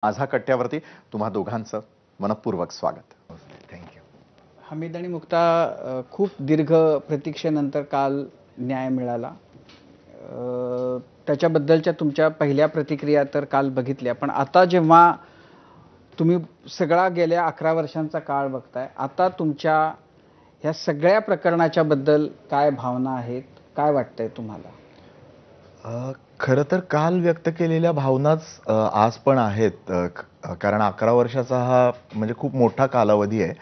माझा कट्ट्यावरती तुम्हा दोघांचं मनपूर्वक स्वागत. थँक्यू. हमीद आणि मुक्ता, खूप दीर्घ प्रतीक्षेनंतर काल न्याय मिळाला. त्याच्याबद्दलच्या तुमच्या पहिल्या प्रतिक्रिया तर काल बघितल्या, पण आता जेव्हा तुम्ही सगळा गेल्या 11 वर्षांचा काळ बघताय, आता तुमच्या ह्या सगळ्या प्रकरणाच्या बद्दल काय भावना आहेत, काय वाटतंय तुम्हाला? खरं तर काल व्यक्त केलेल्या भावनाच आज पण आहेत. कारण 11 वर्षाचा हा म्हणजे खूप मोठा कालावधी आहे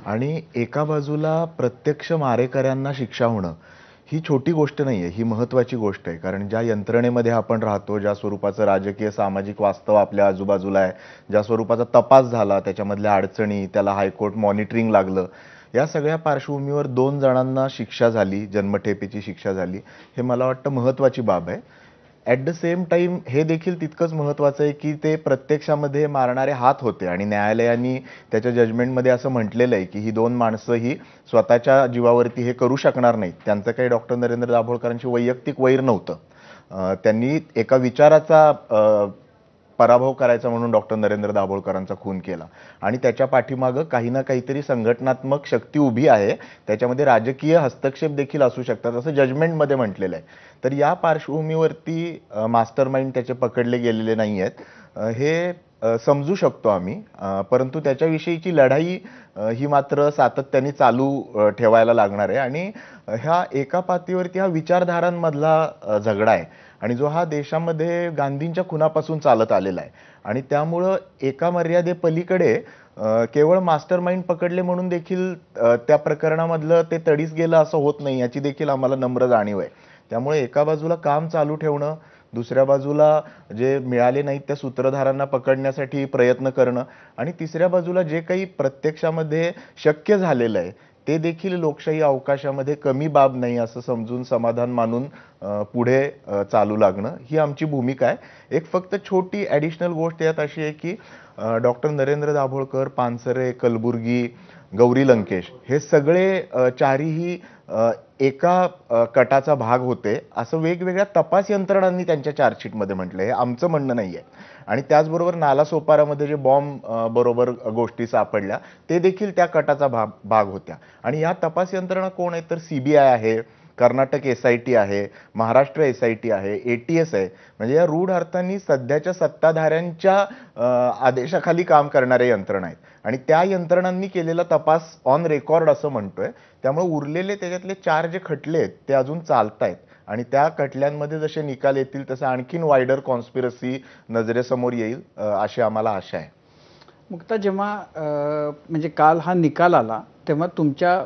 आणि एका बाजूला प्रत्यक्ष मारेकऱ्यांना शिक्षा होणं ही छोटी गोष्ट नाही आहे, ही महत्त्वाची गोष्ट आहे. कारण ज्या यंत्रणेमध्ये आपण राहतो, ज्या स्वरूपाचं राजकीय सामाजिक वास्तव आपल्या आजूबाजूला आहे, ज्या स्वरूपाचा तपास झाला, त्याच्यामधल्या अडचणी, त्याला हायकोर्ट मॉनिटरिंग लागलं, या सगळ्या पार्श्वभूमीवर 2 जणांना शिक्षा झाली, जन्मठेपेची शिक्षा झाली, हे मला वाटतं महत्त्वाची बाब आहे. ॲट द सेम टाईम हे देखील तितकंच महत्त्वाचं आहे की ते प्रत्यक्षामध्ये मारणारे हात होते आणि न्यायालयाने त्याच्या जजमेंटमध्ये असं म्हटलेलं आहे की ही 2 माणसं ही स्वतःच्या जीवावरती हे करू शकणार नाहीत. त्यांचं काही डॉक्टर नरेंद्र दाभोळकरांशी वैयक्तिक वैर नव्हतं. त्यांनी एका विचाराचा पराभव करायचा म्हणून डॉक्टर नरेंद्र दाभोळकरांचा खून केला आणि त्याच्या पाठीमागं काही ना काहीतरी संघटनात्मक शक्ती उभी आहे, त्याच्यामध्ये राजकीय हस्तक्षेप देखील असू शकतात असं जजमेंटमध्ये म्हटलेलं आहे. तर या पार्श्वभूमीवरती मास्टर माइंड त्याचे पकडले गेलेले नाही आहेत, हे समजू शकतो आम्ही. परंतु त्याच्याविषयीची लढाई ही मात्र सातत्याने चालू ठेवायला लागणार आहे आणि ह्या एका पातळीवरती हा विचारधारांमधला झगडा आहे आणि जो हा देशामध्ये गांधींच्या खुनापासून चालत आलेला आहे आणि त्यामुळं एका मर्यादेपलीकडे केवळ मास्टर माइंड पकडले म्हणून देखील त्या प्रकरणामधलं ते तडीस गेलं असं होत नाही, याची देखील आम्हाला नम्र जाणीव आहे. त्यामुळे एका बाजूला काम चालू ठेवणं, दुसऱ्या बाजूला जे मिळाले नाहीत त्या सूत्रधारांना पकडण्यासाठी प्रयत्न करणं आणि तिसऱ्या बाजूला जे काही प्रत्यक्षामध्ये शक्य झालेलं आहे ते देखील लोकशाही अवकाशामध्ये कमी बाब नाही असं समजून समाधान मानून पुढे चालू लागणं ही आमची भूमिका आहे. एक फक्त छोटी ॲडिशनल गोष्ट यात अशी आहे की डॉक्टर नरेंद्र दाभोळकर, पानसरे, कलबुर्गी, गौरी लंकेश हे सगळे चारीही एका कटाचा भाग होते असं वेगवेगळ्या तपास यंत्रणांनी त्यांच्या चार्जशीटमध्ये म्हटलंय. हे आमचं म्हणणं नाही आहे. आणि त्याचबरोबर नालासोपारामध्ये जे बॉम्ब बरोबर गोष्टी सापडल्या ते देखील त्या कटाचा भाग होत्या आणि या तपास यंत्रणा कोण आहेत तर CBI आहे, कर्नाटक SIT आहे, महाराष्ट्र SIT आहे, ATS आहे. म्हणजे या रूढ अर्थांनी सध्याच्या सत्ताधाऱ्यांच्या आदेशाखाली काम करणारे यंत्रणा आहेत आणि त्या यंत्रणांनी केलेला तपास ऑन रेकॉर्ड असं म्हणतोय. त्यामुळे उरलेले त्याच्यातले 4 जे खटले आहेत ते अजून चालतायत आणि त्या खटल्यांमध्ये जसे निकाल येतील तसं आणखीन वायडर कॉन्स्पिरसी नजरेसमोर येईल अशी आम्हाला आशा आहे. मुक्ता, जेव्हा म्हणजे काल हा निकाल आला तेव्हा तुमच्या